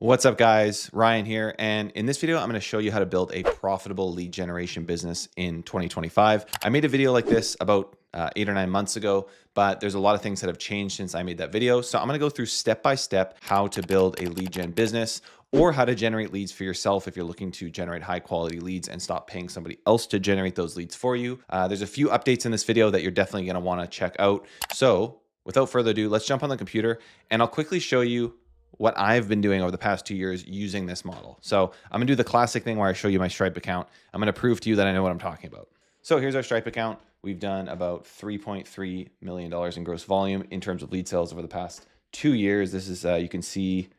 What's up, guys? Ryan here, and in this video I'm going to show you how to build a profitable lead generation business in 2025. I made a video like this about 8 or 9 months ago, but there's a lot of things that have changed since I made that video. So I'm going to go through step by step how to build a lead gen business, or how to generate leads for yourself if you're looking to generate high quality leads and stop paying somebody else to generate those leads for you. There's a few updates in this video that you're definitely going to want to check out. So without further ado, let's jump on the computer and I'll quickly show you what I've been doing over the past 2 years using this model. So I'm gonna do the classic thing where I show you my Stripe account. I'm gonna prove to you that I know what I'm talking about. So here's our Stripe account. We've done about $3.3 million in gross volume in terms of lead sales over the past 2 years. This is, you can see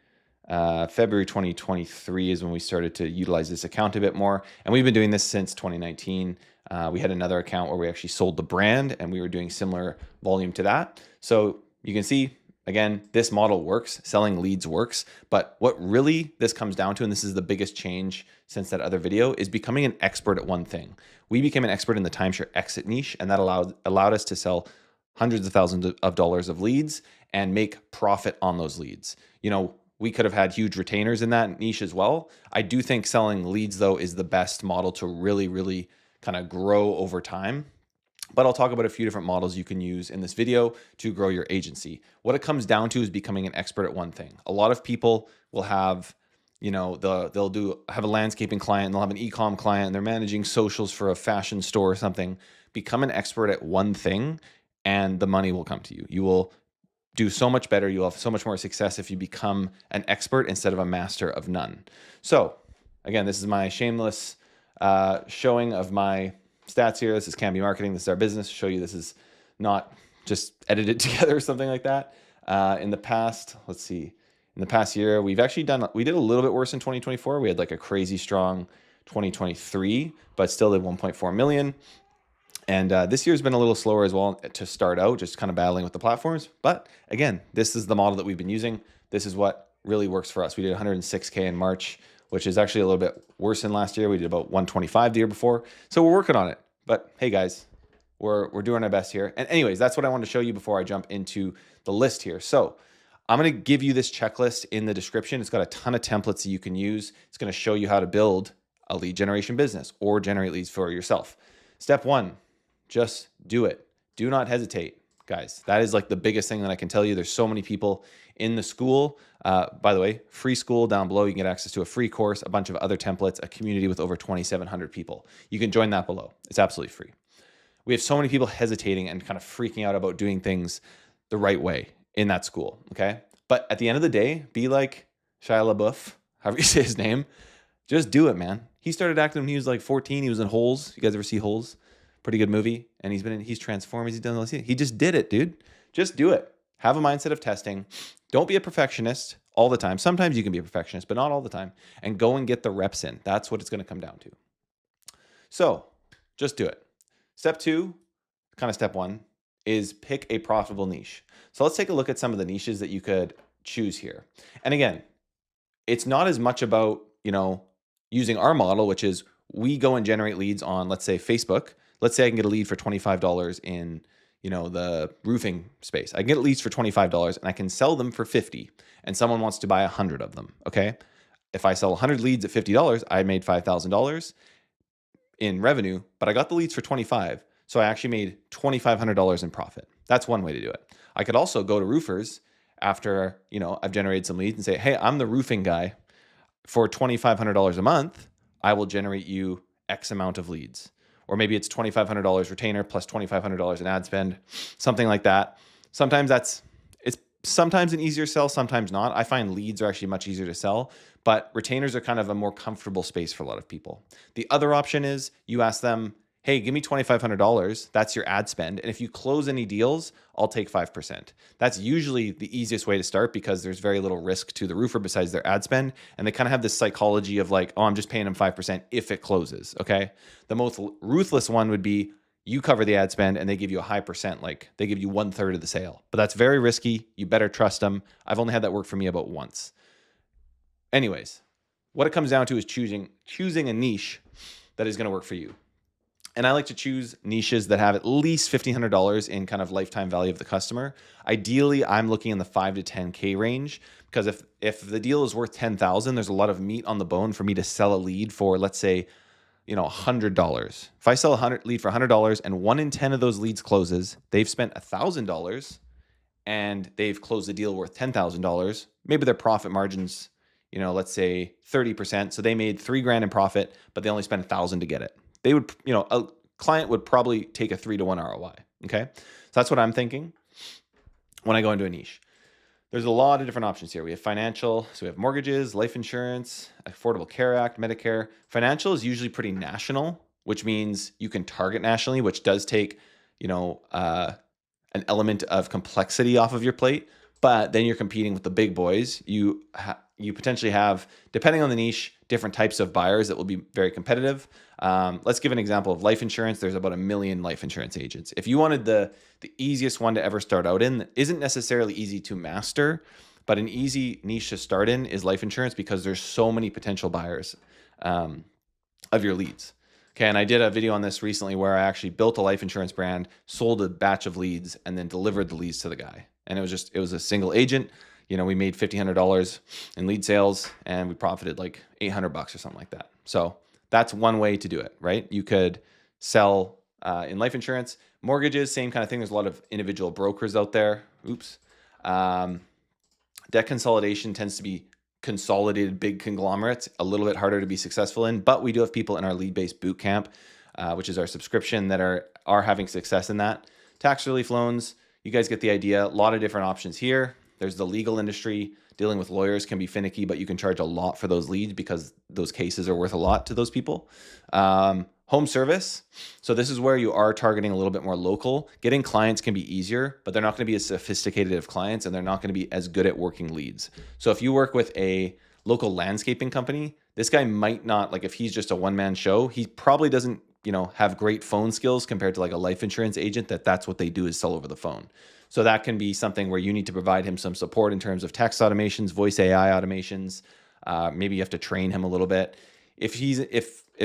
February 2023 is when we started to utilize this account a bit more. And we've been doing this since 2019. We had another account where we actually sold the brand and we were doing similar volume to that. So you can see, again, this model works, selling leads works, but what really this comes down to, and this is the biggest change since that other video, is becoming an expert at one thing. We became an expert in the timeshare exit niche, and that allowed us to sell hundreds of thousands of dollars of leads and make profit on those leads. You know, we could have had huge retainers in that niche as well. I do think selling leads, though, is the best model to really kind of grow over time. But I'll talk about a few different models you can use in this video to grow your agency. What it comes down to is becoming an expert at one thing. A lot of people will have, you know, they'll have a landscaping client, and they'll have an e-com client, and they're managing socials for a fashion store or something. Become an expert at one thing and the money will come to you. You will do so much better. You'll have so much more success if you become an expert instead of a master of none. So again, this is my shameless showing of my stats here. This is Canby Marketing. This is our business. Show you this is not just edited together or something like that. In the past, let's see, in the past year, we did a little bit worse in 2024. We had like a crazy strong 2023, but still did 1.4 million. And this year's been a little slower as well to start out, just kind of battling with the platforms. But again, this is the model that we've been using. This is what really works for us. We did 106K in March, which is actually a little bit worse than last year. We did about 125 the year before. So we're working on it. But hey guys, we're doing our best here. And anyways, that's what I wanted to show you before I jump into the list here. So I'm gonna give you this checklist in the description. It's got a ton of templates that you can use. It's gonna show you how to build a lead generation business or generate leads for yourself. Step one, just do it. Do not hesitate. Guys, that is like the biggest thing that I can tell you. There's so many people in the Skool. By the way, free Skool down below. You can get access to a free course, a bunch of other templates, a community with over 2,700 people. You can join that below. It's absolutely free. We have so many people hesitating and kind of freaking out about doing things the right way in that Skool, okay? But at the end of the day, be like Shia LaBeouf, however you say his name. Just do it, man. He started acting when he was like 14. He was in Holes. You guys ever see Holes? Pretty good movie. And he's transformed. He's done those. He just did it, dude. Just do it. Have a mindset of testing. Don't be a perfectionist all the time. Sometimes you can be a perfectionist, but not all the time. And go and get the reps in. That's what it's going to come down to. So just do it. Step two, kind of step one, is pick a profitable niche. So let's take a look at some of the niches that you could choose here. And again, it's not as much about, you know, using our model, which is we go and generate leads on, let's say, Facebook. Let's say I can get a lead for $25 in, you know, the roofing space. I can get leads for $25 and I can sell them for $50 and someone wants to buy 100 of them, okay? If I sell 100 leads at $50, I made $5,000 in revenue, but I got the leads for $25. So I actually made $2,500 in profit. That's one way to do it. I could also go to roofers after, you know, I've generated some leads and say, hey, I'm the roofing guy. For $2,500 a month, I will generate you X amount of leads. Or maybe it's $2,500 retainer plus $2,500 in ad spend, something like that. Sometimes it's sometimes an easier sell, sometimes not. I find leads are actually much easier to sell, but retainers are kind of a more comfortable space for a lot of people. The other option is you ask them, hey, give me $2,500. That's your ad spend. And if you close any deals, I'll take 5%. That's usually the easiest way to start because there's very little risk to the roofer besides their ad spend. And they kind of have this psychology of like, oh, I'm just paying them 5% if it closes, okay? The most ruthless one would be you cover the ad spend and they give you a high percent, like they give you 1/3 of the sale. But that's very risky. You better trust them. I've only had that work for me about once. Anyways, what it comes down to is choosing a niche that is gonna work for you. And I like to choose niches that have at least $1,500 in kind of lifetime value of the customer. Ideally, I'm looking in the 5 to 10K range, because if the deal is worth 10,000, there's a lot of meat on the bone for me to sell a lead for, let's say, $100. If I sell a lead for $100 and 1 in 10 of those leads closes, they've spent $1,000 and they've closed a deal worth $10,000. Maybe their profit margins, let's say 30%. So they made $3,000 in profit, but they only spent $1,000 to get it. They would, a client would probably take a 3-to-1 ROI. Okay. So that's what I'm thinking when I go into a niche. There's a lot of different options here. We have financial, so we have mortgages, life insurance, Affordable Care Act, Medicare. Financial is usually pretty national, which means you can target nationally, which does take, an element of complexity off of your plate. But then you're competing with the big boys. You potentially have, depending on the niche, different types of buyers that will be very competitive. Let's give an example of life insurance. There's about 1 million life insurance agents. If you wanted the easiest one to ever start out in, isn't necessarily easy to master, but an easy niche to start in is life insurance, because there's so many potential buyers of your leads. Okay, and I did a video on this recently where I actually built a life insurance brand, sold a batch of leads, and then delivered the leads to the guy. And it was a single agent. We made $1,500 in lead sales, and we profited like $800 or something like that. So that's one way to do it, right? You could sell in life insurance. Mortgages, same kind of thing. There's a lot of individual brokers out there. Oops. Debt consolidation tends to be consolidated big conglomerates, a little bit harder to be successful in, but we do have people in our Leadbase bootcamp, which is our subscription, that are having success in that. Tax relief loans, you guys get the idea. A lot of different options here. There's the legal industry. Dealing with lawyers can be finicky, but you can charge a lot for those leads because those cases are worth a lot to those people. Home service. So this is where you are targeting a little bit more local. Getting clients can be easier, but they're not going to be as sophisticated of clients, and they're not going to be as good at working leads. So if you work with a local landscaping company, this guy might not, like if he's just a one-man show, he probably doesn't, have great phone skills compared to like a life insurance agent that's what they do, is sell over the phone. So that can be something where you need to provide him some support in terms of text automations, voice AI automations. Maybe you have to train him a little bit. If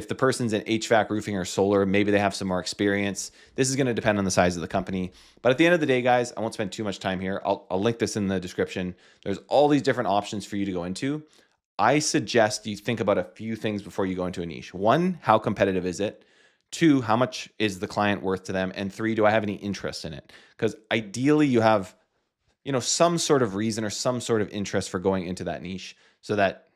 the person's in HVAC, roofing, or solar, maybe they have some more experience. This is going to depend on the size of the company. But at the end of the day, guys, I won't spend too much time here. I'll link this in the description. There's all these different options for you to go into. I suggest you think about a few things before you go into a niche. 1, how competitive is it? 2, how much is the client worth to them? And 3, do I have any interest in it? Because ideally you have, some sort of reason or some sort of interest for going into that niche, so that,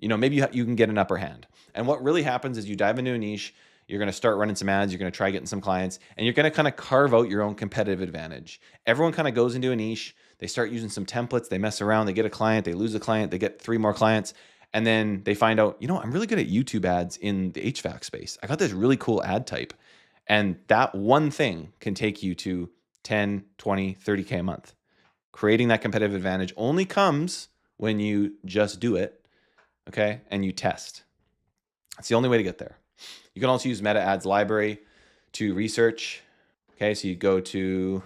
maybe you can get an upper hand. And what really happens is you dive into a niche, you're going to start running some ads, you're going to try getting some clients, and you're going to kind of carve out your own competitive advantage. Everyone kind of goes into a niche, they start using some templates, they mess around, they get a client, they lose a client, they get 3 more clients. And then they find out, I'm really good at YouTube ads in the HVAC space. I got this really cool ad type. And that one thing can take you to 10, 20, 30K a month. Creating that competitive advantage only comes when you just do it, okay? And you test. That's the only way to get there. You can also use Meta Ads Library to research. Okay, so you go to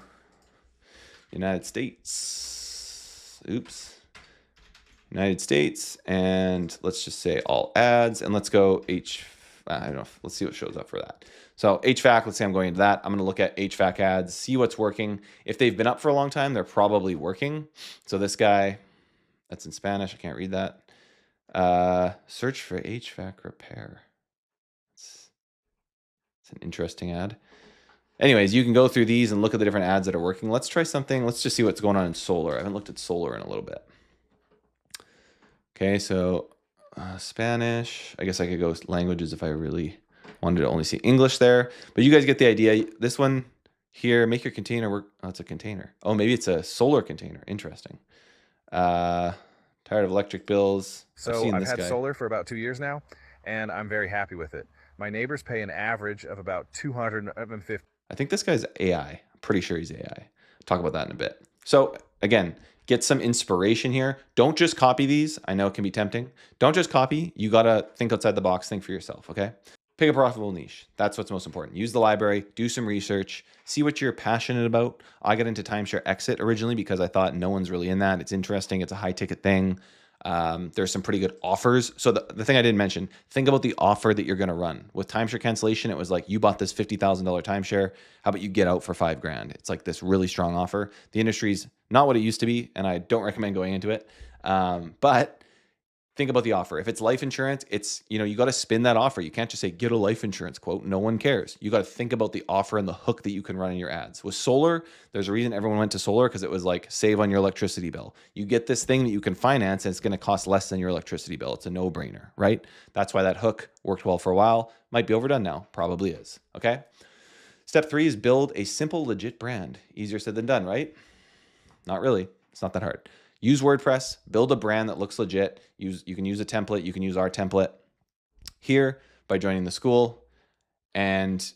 United States. Oops. United States, and let's just say all ads, and let's go I don't know, let's see what shows up for that. So HVAC, let's say I'm going into that. I'm going to look at HVAC ads, see what's working. If they've been up for a long time, they're probably working. So this guy, that's in Spanish, I can't read that. Search for HVAC repair. It's an interesting ad. Anyways, you can go through these and look at the different ads that are working. Let's try something. Let's just see what's going on in solar. I haven't looked at solar in a little bit. Okay, so Spanish. I guess I could go with languages if I really wanted to only see English there. But you guys get the idea. This one here, make your container work. Oh, it's a container. Oh, maybe it's a solar container. Interesting. Tired of electric bills. So I've had solar for about 2 years now, and I'm very happy with it. My neighbors pay an average of about $250. I think this guy's AI. I'm pretty sure he's AI. I'll talk about that in a bit. So again, get some inspiration here. Don't just copy these. I know it can be tempting. Don't just copy. You got to think outside the box, think for yourself, okay? Pick a profitable niche. That's what's most important. Use the library, do some research, see what you're passionate about. I got into timeshare exit originally because I thought no one's really in that. It's interesting. It's a high ticket thing. There's some pretty good offers. So the thing I didn't mention, think about the offer that you're going to run. With timeshare cancellation, it was like, you bought this $50,000 timeshare. How about you get out for $5,000? It's like this really strong offer. The industry's not what it used to be, and I don't recommend going into it. But think about the offer. If it's life insurance, it's, you got to spin that offer. You can't just say, get a life insurance quote. No one cares. You got to think about the offer and the hook that you can run in your ads. With solar, there's a reason everyone went to solar, because it was like, save on your electricity bill. You get this thing that you can finance, and it's going to cost less than your electricity bill. It's a no-brainer, right? That's why that hook worked well for a while. Might be overdone now. Probably is. Okay. Step 3 is build a simple, legit brand. Easier said than done, right? Not really. It's not that hard. Use WordPress, build a brand that looks legit. You can use a template. You can use our template here by joining the Skool, and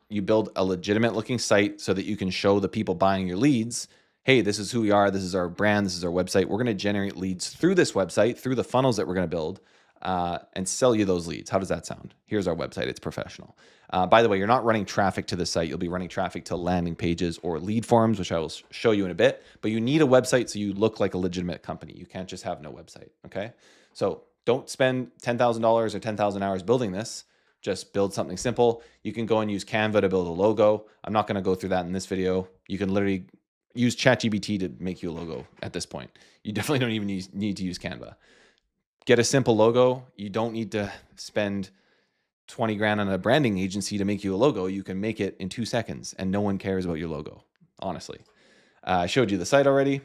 you build a legitimate looking site so that you can show the people buying your leads, hey, this is who we are. This is our brand. This is our website. We're going to generate leads through this website, through the funnels that we're going to build, and sell you those leads. How does that sound? Here's our website. It's professional. By the way, you're not running traffic to the site. You'll be running traffic to landing pages or lead forms, which I will show you in a bit. But you need a website so you look like a legitimate company. You can't just have no website, okay? So don't spend $10,000 or 10,000 hours building this. Just build something simple. You can go and use Canva to build a logo. I'm not going to go through that in this video. You can literally use ChatGPT to make you a logo at this point. You definitely don't even need to use Canva. Get a simple logo. You don't need to spend 20 grand on a branding agency to make you a logo. You can make it in 2 seconds, and no one cares about your logo, honestly. I showed you the site already.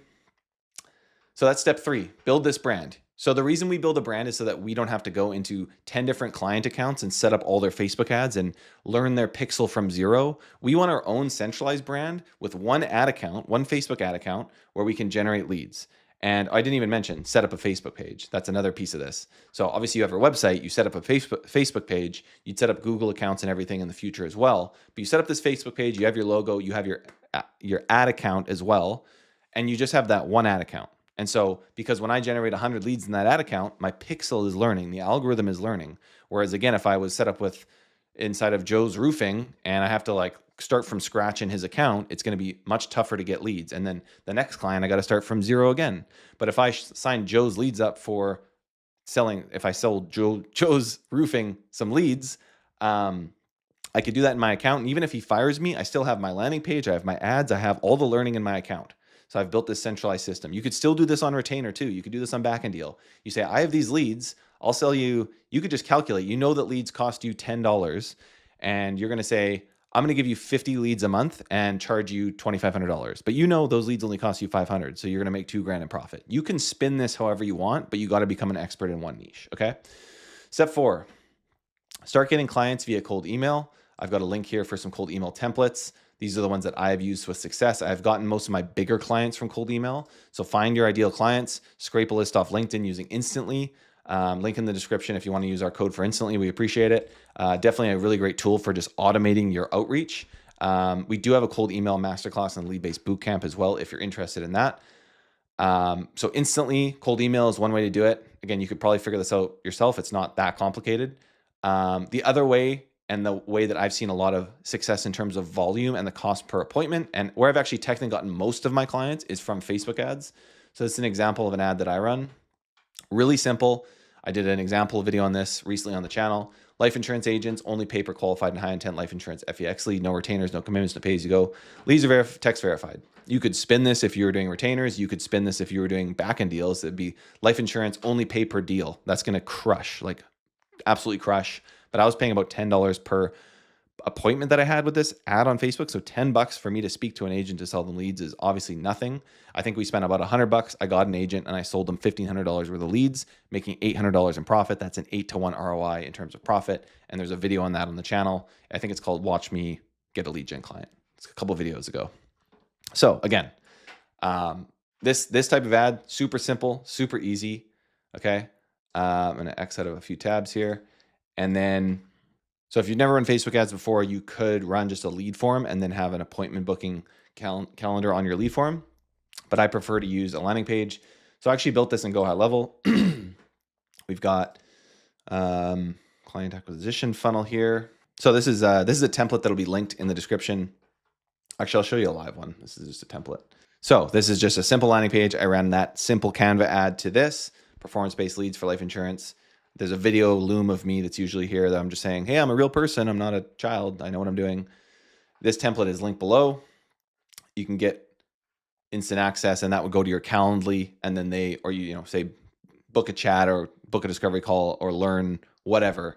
So that's step 3, build this brand. So the reason we build a brand is so that we don't have to go into 10 different client accounts and set up all their Facebook ads and learn their pixel from zero. We want our own centralized brand with one ad account, one Facebook ad account, where we can generate leads. And I didn't even mention set up a Facebook page. That's another piece of this. So obviously you have your website, you set up a Facebook page, you'd set up Google accounts and everything in the future as well. But you set up this Facebook page, you have your logo, you have your ad account as well, and you just have that one ad account. And so because when I generate 100 leads in that ad account, my pixel is learning, the algorithm is learning. Whereas again, if I was set up with inside of Joe's Roofing and I have to like start from scratch in his account, it's going to be much tougher to get leads. And then the next client, I got to start from zero again. But if I sign Joe's leads up for selling, if I sold Joe's Roofing some leads, I could do that in my account. And even if he fires me, I still have my landing page, I have my ads, I have all the learning in my account. So I've built this centralized system. You could still do this on retainer too. You could do this on back end deal. You say, I have these leads, I'll sell you, you could just calculate, you know that leads cost you $10 and you're going to say, I'm going to give you 50 leads a month and charge you $2,500. But you know those leads only cost you 500. So you're going to make $2,000 in profit. You can spin this however you want, but you got to become an expert in one niche. Okay. Step 4, start getting clients via cold email. I've got a link here for some cold email templates. These are the ones that I've used with success. I've gotten most of my bigger clients from cold email. So find your ideal clients, scrape a list off LinkedIn using Instantly. Link in the description if you want to use our code for Instantly. We appreciate it. Definitely a really great tool for just automating your outreach. We do have a cold email masterclass and Leadbase bootcamp as well if you're interested in that. So Instantly, cold email is one way to do it. Again, you could probably figure this out yourself. It's not that complicated. The other way, and the way that I've seen a lot of success in terms of volume and the cost per appointment, and where I've actually technically gotten most of my clients, is from Facebook ads. So it's an example of an ad that I run. Really simple. I did an example video on this recently on the channel. Life insurance agents only pay per qualified and high intent life insurance FEX lead. No retainers, no commitments, no pay as you go. Leads are text verified. You could spin this if you were doing retainers. You could spin this if you were doing back end deals. It'd be life insurance only pay per deal. That's going to crush, like absolutely crush. But I was paying about $10 per appointment that I had with this ad on Facebook. So $10 for me to speak to an agent to sell them leads is obviously nothing. I think we spent about $100. I got an agent and I sold them $1,500 worth of leads, making $800 in profit. That's an 8-to-1 ROI in terms of profit. And there's a video on that on the channel. I think it's called Watch Me Get a Lead Gen Client. It's a couple of videos ago. So again, this type of ad, super simple, super easy. Okay. I'm going to X out of a few tabs here. And then, so if you've never run Facebook ads before, you could run just a lead form and then have an appointment booking calendar on your lead form. But I prefer to use a landing page. So I actually built this in Go High Level. We've got client acquisition funnel here. So this is a template that'll be linked in the description. Actually, I'll show you a live one. This is just a template. So this is just a simple landing page. I ran that simple Canva ad to this. performance-based leads for life insurance. There's a video loom of me that's usually here that I'm just saying, hey, I'm a real person. I'm not a child. I know what I'm doing. This template is linked below. You can get instant access, and that would go to your Calendly, and then say book a chat or book a discovery call or learn whatever.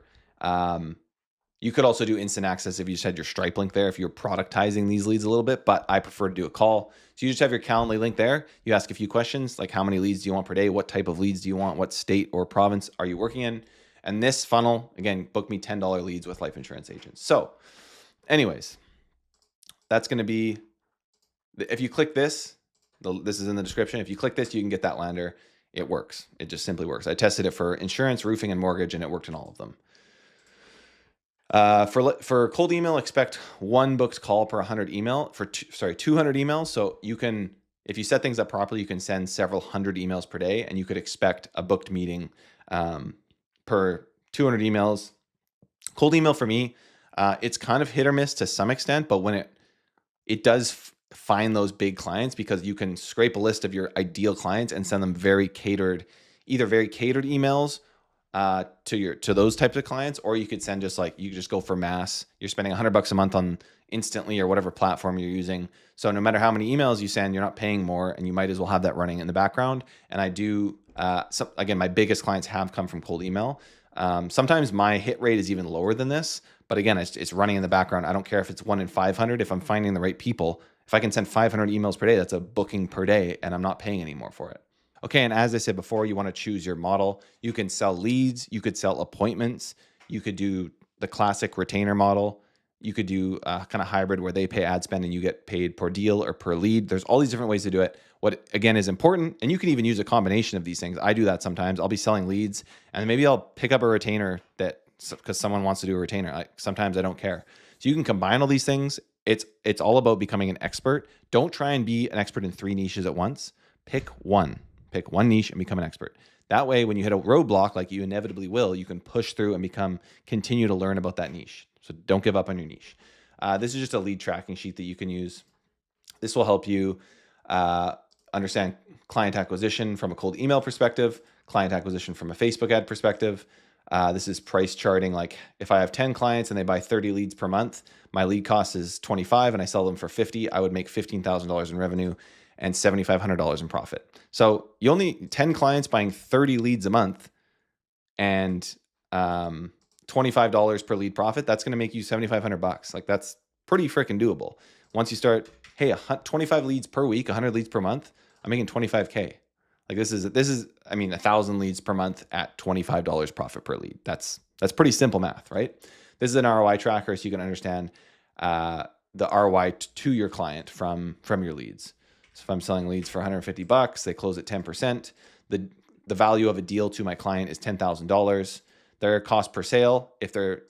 You could also do instant access if you just had your Stripe link there, if you're productizing these leads a little bit, but I prefer to do a call. So you just have your Calendly link there. You ask a few questions, like how many leads do you want per day? What type of leads do you want? What state or province are you working in? And this funnel, again, book me $10 leads with life insurance agents. So anyways, that's going to be, if you click this, this is in the description. If you click this, you can get that lander. It works. It just simply works. I tested it for insurance, roofing, and mortgage, and it worked in all of them. For cold email, expect 1 booked call per 100 email 200 emails. So you can, if you set things up properly, you can send several hundred emails per day, and you could expect a booked meeting per 200 emails. Cold email for me, it's kind of hit or miss to some extent, but when it does find those big clients, because you can scrape a list of your ideal clients and send them either very catered emails to those types of clients, or you could send you just go for mass. You're spending $100 a month on Instantly or whatever platform you're using. So no matter how many emails you send, you're not paying more, and you might as well have that running in the background. And I do, again, my biggest clients have come from cold email. Sometimes my hit rate is even lower than this, but again, it's running in the background. I don't care if it's 1 in 500. If I'm finding the right people, if I can send 500 emails per day, that's a booking per day, and I'm not paying any more for it. Okay, and as I said before, you want to choose your model. You can sell leads, you could sell appointments, you could do the classic retainer model, you could do kind of hybrid where they pay ad spend and you get paid per deal or per lead. There's all these different ways to do it. What, again, is important, and you can even use a combination of these things. I do that sometimes. I'll be selling leads, and maybe I'll pick up a retainer because someone wants to do a retainer. Sometimes I don't care. So you can combine all these things. It's all about becoming an expert. Don't try and be an expert in 3 niches at once. Pick one niche and become an expert. That way, when you hit a roadblock, like you inevitably will, you can push through and continue to learn about that niche. So don't give up on your niche. This is just a lead tracking sheet that you can use. This will help you understand client acquisition from a cold email perspective, client acquisition from a Facebook ad perspective. This is price charting. Like if I have 10 clients and they buy 30 leads per month, my lead cost is 25 and I sell them for 50, I would make $15,000 in revenue and $7,500 in profit. So you only 10 clients buying 30 leads a month and $25 per lead profit. That's going to make you $7,500. Like that's pretty freaking doable. Once you start, hey, 25 leads per week, 100 leads per month, I'm making 25K. Like this is, I mean, 1,000 leads per month at $25 profit per lead. That's pretty simple math, right? This is an ROI tracker, so you can understand the ROI to your client from your leads. So if I'm selling leads for $150, they close at 10%. The value of a deal to my client is $10,000. Their cost per sale, if they're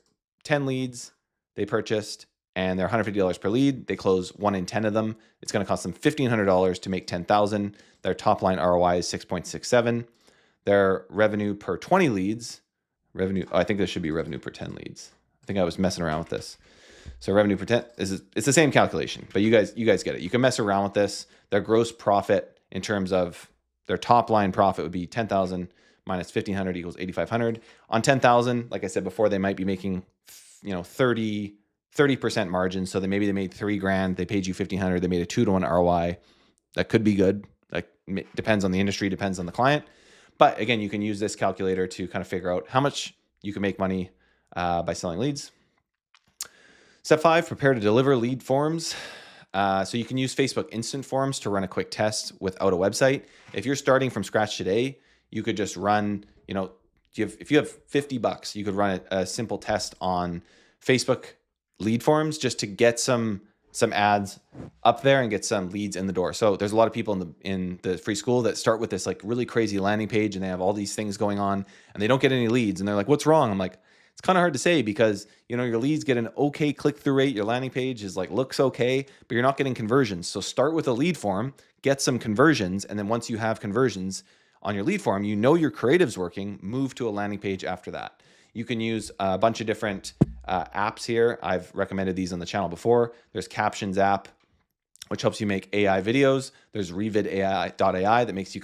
10 leads they purchased and they're $150 per lead, they close 1 in 10 of them. It's going to cost them $1,500 to make $10,000. Their top line ROI is 6.67. Their revenue per 20 leads, I think this should be revenue per 10 leads. I think I was messing around with this. So revenue per 10 it's the same calculation, but you guys get it. You can mess around with this. Their gross profit in terms of their top line profit would be 10,000 minus 1,500 equals 8,500. On 10,000, like I said before, they might be making 30% margin. So maybe they made $3,000. They paid you 1,500. They made a 2-to-1 ROI. That could be good. Like depends on the industry, depends on the client. But again, you can use this calculator to kind of figure out how much you can make money by selling leads. Step 5, prepare to deliver lead forms. So you can use Facebook instant forms to run a quick test without a website. If you're starting from scratch today, you could just run, if you have $50, you could run a simple test on Facebook lead forms just to get some ads up there and get some leads in the door. So there's a lot of people in the free school that start with this like really crazy landing page and they have all these things going on and they don't get any leads and they're like, what's wrong? I'm like, it's kind of hard to say because, your leads get an okay click-through rate. Your landing page is looks okay, but you're not getting conversions. So start with a lead form, get some conversions. And then once you have conversions on your lead form, your creative's working, move to a landing page after that. You can use a bunch of different apps here. I've recommended these on the channel before. There's Captions app, which helps you make AI videos. There's revidaI.ai that makes you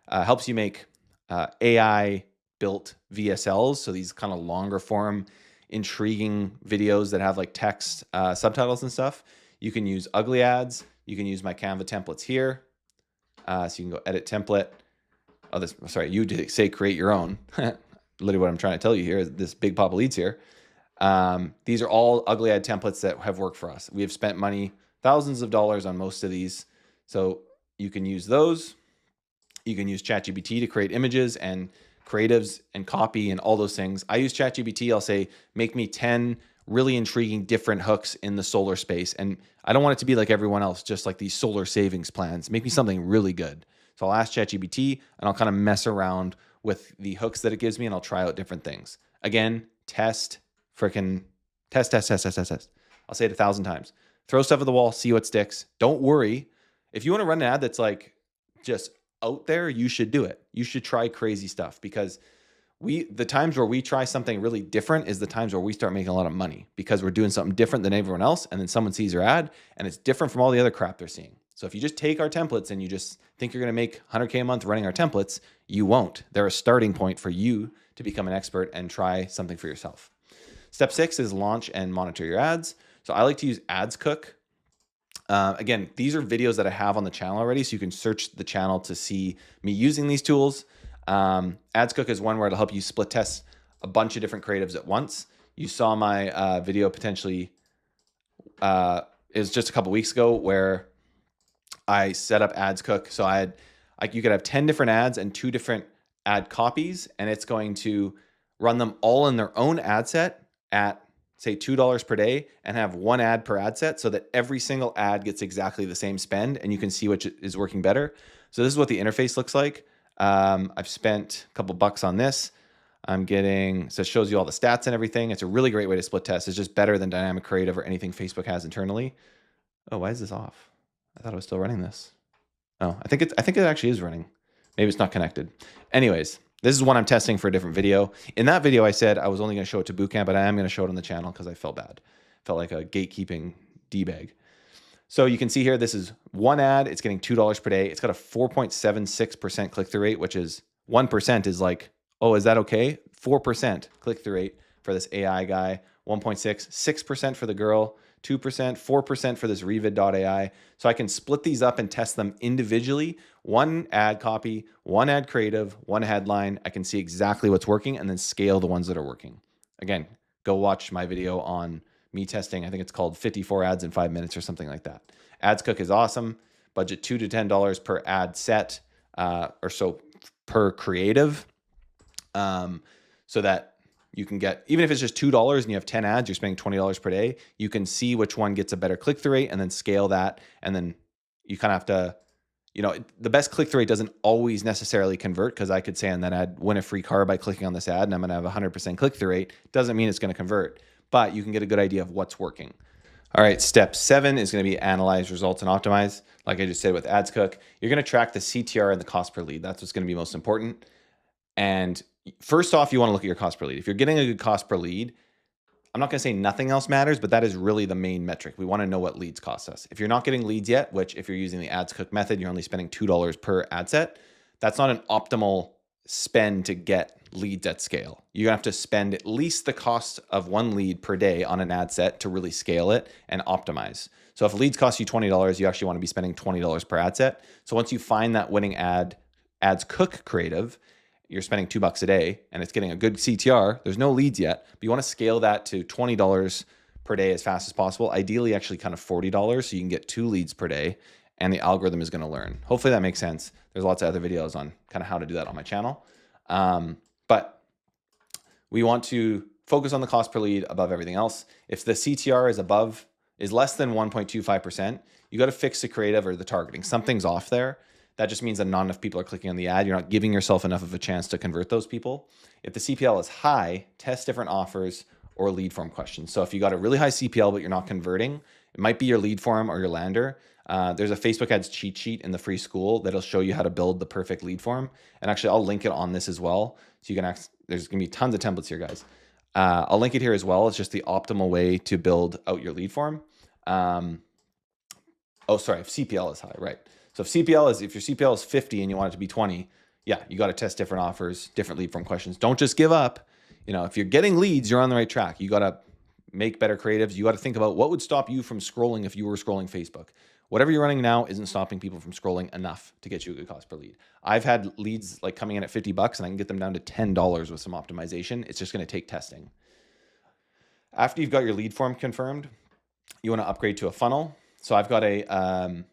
helps you make AI built VSLs. So these kind of longer form, intriguing videos that have like text subtitles and stuff. You can use ugly ads. You can use my Canva templates here. So you can go edit template. Oh, this, sorry, you did say create your own. Literally what I'm trying to tell you here is this big pop of leads here. These are all ugly ad templates that have worked for us. We have spent money, thousands of dollars on most of these. So you can use those. You can use ChatGPT to create images and creatives and copy and all those things. I use ChatGPT. I'll say, make me 10 really intriguing different hooks in the solar space. And I don't want it to be like everyone else, just like these solar savings plans. Make me something really good. So I'll ask ChatGPT and I'll kind of mess around with the hooks that it gives me and I'll try out different things. Again, test, test. I'll say it 1,000 times. Throw stuff at the wall, see what sticks. Don't worry. If you want to run an ad that's like just out there, you should do it. You should try crazy stuff, because the times where we try something really different is the times where we start making a lot of money, because we're doing something different than everyone else. And then someone sees your ad and it's different from all the other crap they're seeing. So if you just take our templates and you just think you're going to make 100K a month running our templates, you won't. They're a starting point for you to become an expert and try something for yourself. Step 6 is launch and monitor your ads. So I like to use AdsCook. Again, these are videos that I have on the channel already, so you can search the channel to see me using these tools. AdsCook is one where it'll help you split test a bunch of different creatives at once. You saw my video potentially, it was just a couple weeks ago, where I set up AdsCook. So you could have 10 different ads and 2 different ad copies, and it's going to run them all in their own ad set at, say, $2 per day, and have 1 ad per ad set, so that every single ad gets exactly the same spend and you can see which is working better. So this is what the interface looks like. I've spent a couple bucks on this. I'm getting, so it shows you all the stats and everything. It's a really great way to split test. It's just better than dynamic creative or anything Facebook has internally. Oh, why is this off? I thought I was still running this. Oh, I think it actually is running. Maybe it's not connected. Anyways, this is one I'm testing for a different video. In that video, I said I was only going to show it to Bootcamp, but I am going to show it on the channel because I felt bad. Felt like a gatekeeping D-bag. So you can see here, this is 1 ad. It's getting $2 per day. It's got a 4.76% click-through rate, which is 1% is like, oh, is that okay? 4% click-through rate for this AI guy. 1.6, 6% for the girl, 2%, 4% for this Revid.ai. So I can split these up and test them individually. 1 ad copy, 1 ad creative, 1 headline. I can see exactly what's working and then scale the ones that are working. Again, go watch my video on me testing. I think it's called 54 ads in 5 minutes or something like that. AdsCook is awesome. Budget $2 to $10 per ad set or so per creative. So that you can get, even if it's just $2 and you have 10 ads, you're spending $20 per day. You can see which one gets a better click-through rate and then scale that. And then you kind of have to, the best click-through rate doesn't always necessarily convert, because I could say on that ad, win a free car by clicking on this ad, and I'm going to have 100% click-through rate. Doesn't mean it's going to convert, but you can get a good idea of what's working. All right, step 7 is going to be analyze results and optimize. Like I just said with AdsCook, you're going to track the CTR and the cost per lead. That's what's going to be most important. And first off, you want to look at your cost per lead. If you're getting a good cost per lead, I'm not going to say nothing else matters, but that is really the main metric. We want to know what leads cost us. If you're not getting leads yet, which if you're using the AdsCook method, you're only spending $2 per ad set, that's not an optimal spend to get leads at scale. You're gonna have to spend at least the cost of 1 lead per day on an ad set to really scale it and optimize. So if leads cost you $20, you actually want to be spending $20 per ad set. So once you find that winning AdsCook creative, you're spending $2 a day and it's getting a good CTR. There's no leads yet, but you want to scale that to $20 per day as fast as possible. Ideally, actually kind of $40, so you can get 2 leads per day and the algorithm is going to learn. Hopefully that makes sense. There's lots of other videos on kind of how to do that on my channel. But we want to focus on the cost per lead above everything else. If the CTR is less than 1.25%, you got to fix the creative or the targeting. Something's off there. That just means that not enough people are clicking on the ad. You're not giving yourself enough of a chance to convert those people. If the CPL is high, test different offers or lead form questions. So if you got a really high CPL, but you're not converting, it might be your lead form or your lander. There's a Facebook ads cheat sheet in the free Skool that'll show you how to build the perfect lead form. And actually I'll link it on this as well. So you can there's gonna be tons of templates here, guys. I'll link it here as well. It's just the optimal way to build out your lead form. Oh, sorry, if CPL is high, right? So if your CPL is 50 and you want it to be 20, yeah, you got to test different offers, different lead form questions. Don't just give up. You know, if you're getting leads, you're on the right track. You got to make better creatives. You got to think about what would stop you from scrolling if you were scrolling Facebook. Whatever you're running now isn't stopping people from scrolling enough to get you a good cost per lead. I've had leads like coming in at $50 and I can get them down to $10 with some optimization. It's just going to take testing. After you've got your lead form confirmed, you want to upgrade to a funnel. So I've got a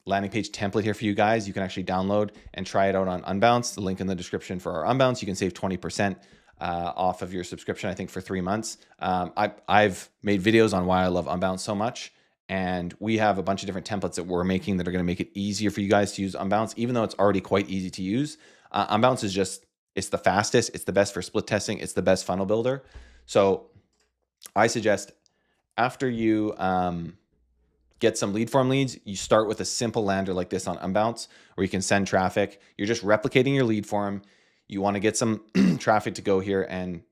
landing page template here for you guys. You can actually download and try it out on Unbounce. The link in the description for our Unbounce. You can save 20% off of your subscription, I think, for 3 months. I've made videos on why I love Unbounce so much. And we have a bunch of different templates that we're making that are going to make it easier for you guys to use Unbounce, even though it's already quite easy to use. Unbounce is just, it's the fastest. It's the best for split testing. It's the best funnel builder. So I suggest after you get some lead form leads, you start with a simple lander like this on Unbounce, where you can send traffic. You're just replicating your lead form. You want to get some traffic to go here and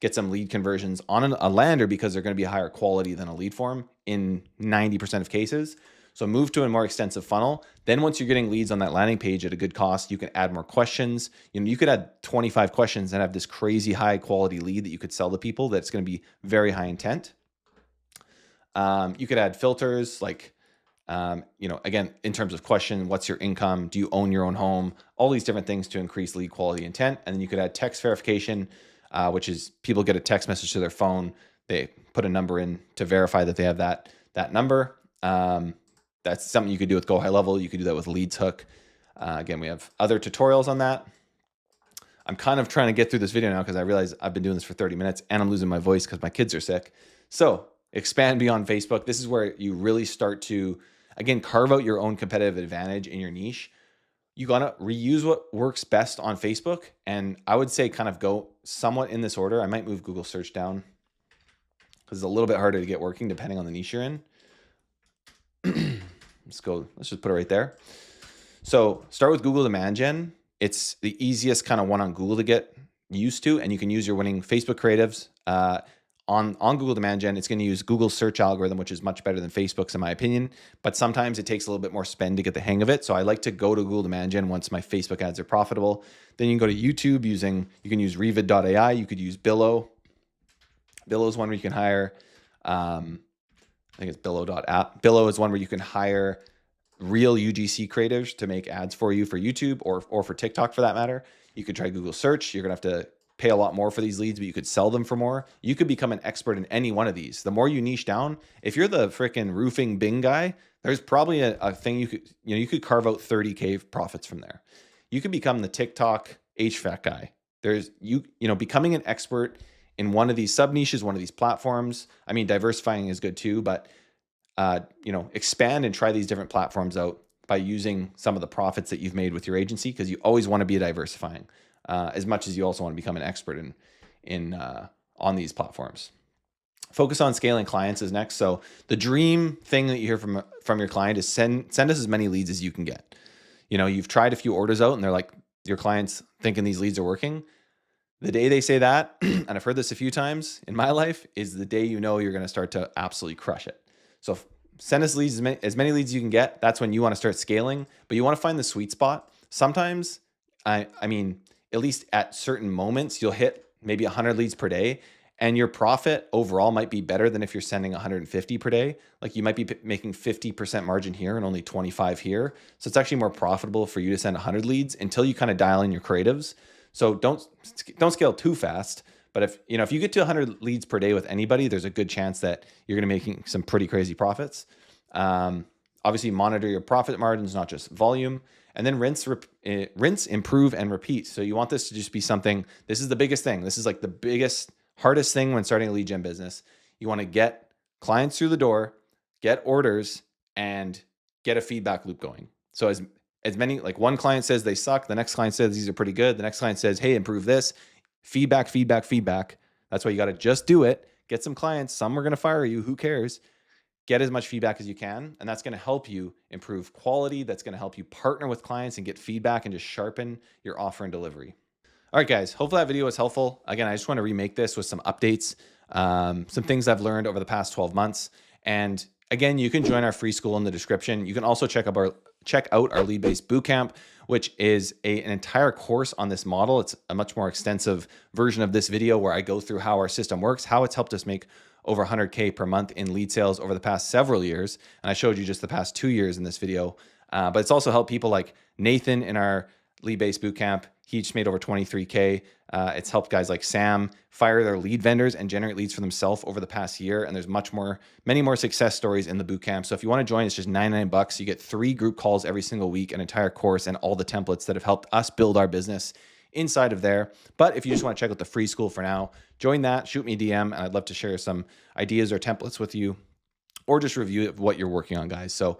get some lead conversions on a lander, because they're going to be higher quality than a lead form in 90% of cases. So move to a more extensive funnel. Then once you're getting leads on that landing page at a good cost, you can add more questions. You know, you could add 25 questions and have this crazy high quality lead that you could sell to people that's going to be very high intent. You could add filters like, you know, again, in terms of question, what's your income? Do you own your own home? All these different things to increase lead quality intent. And then you could add text verification, which is people get a text message to their phone. They put a number in to verify that they have that number. That's something you could do with Go High Level. You could do that with Leads Hook. Again, we have other tutorials on that. I'm kind of trying to get through this video now because I realize I've been doing this for 30 minutes and I'm losing my voice because my kids are sick. So expand beyond Facebook. This is where you really start to, again, carve out your own competitive advantage in your niche. You gotta reuse what works best on Facebook. And I would say kind of go somewhat in this order. I might move Google search down because it's a little bit harder to get working depending on the niche you're in. Let's just put it right there. So start with Google Demand Gen. It's the easiest kind of one on Google to get used to, and you can use your winning Facebook creatives on Google Demand Gen. It's going to use Google's search algorithm, which is much better than Facebook's in my opinion, but sometimes it takes a little bit more spend to get the hang of it. So I like to go to Google Demand Gen once my Facebook ads are profitable. Then you can go to YouTube you can use Revid.ai. You could use Billow. Billow is one where you can hire, I think it's Billow.app. Billow is one where you can hire real UGC creators to make ads for you for YouTube or for TikTok for that matter. You could try Google search. You're going to have to pay a lot more for these leads, but you could sell them for more. You could become an expert in any one of these. The more you niche down, if you're the freaking roofing Bing guy, there's probably a thing you could carve out 30K profits from there. You could become the TikTok HVAC guy. There's becoming an expert in one of these sub niches, one of these platforms. I mean, diversifying is good too, but expand and try these different platforms out by using some of the profits that you've made with your agency, because you always want to be diversifying as much as you also want to become an expert on these platforms. Focus on scaling clients is next. So the dream thing that you hear from your client is send us as many leads as you can get. You know, you've tried a few orders out and they're like, your client's thinking these leads are working. The day they say that, and I've heard this a few times in my life, is the day you know you're going to start to absolutely crush it. So send us leads, as many leads as you can get. That's when you want to start scaling, but you want to find the sweet spot. Sometimes, I mean, at least at certain moments, you'll hit maybe 100 leads per day, and your profit overall might be better than if you're sending 150 per day. Like you might be making 50% margin here and only 25 here. So it's actually more profitable for you to send 100 leads until you kind of dial in your creatives. So don't scale too fast. But if you get to 100 leads per day with anybody, there's a good chance that you're going to be making some pretty crazy profits. Obviously, monitor your profit margins, not just volume. And then rinse, improve, and repeat. So you want this to just be something. This is the biggest thing. This is like the biggest, hardest thing when starting a lead gen business. You want to get clients through the door, get orders, and get a feedback loop going. So as many, like one client says they suck, the next client says these are pretty good, the next client says, hey, improve this. Feedback, feedback, feedback. That's why you got to just do it. Get some clients. Some are going to fire you. Who cares? Get as much feedback as you can. And that's going to help you improve quality. That's going to help you partner with clients and get feedback and just sharpen your offer and delivery. All right, guys, hopefully that video was helpful. Again, I just want to remake this with some updates, some things I've learned over the past 12 months. And again, you can join our free school in the description. You can also check out check out our Leadbase Bootcamp, which is an entire course on this model. It's a much more extensive version of this video where I go through how our system works, how it's helped us make over 100K per month in lead sales over the past several years. And I showed you just the past 2 years in this video. But it's also helped people like Nathan in our Leadbase Bootcamp. He just made over 23K. It's helped guys like Sam fire their lead vendors and generate leads for themselves over the past year. And there's many more success stories in the bootcamp. So if you want to join, it's just $99. You get 3 group calls every single week, an entire course, and all the templates that have helped us build our business inside of there. But if you just want to check out the free school for now, join that, shoot me a DM, and I'd love to share some ideas or templates with you, or just review what you're working on, guys. So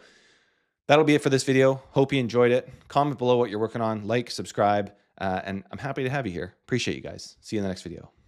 that'll be it for this video. Hope you enjoyed it. Comment below what you're working on, like, subscribe, and I'm happy to have you here. Appreciate you guys. See you in the next video.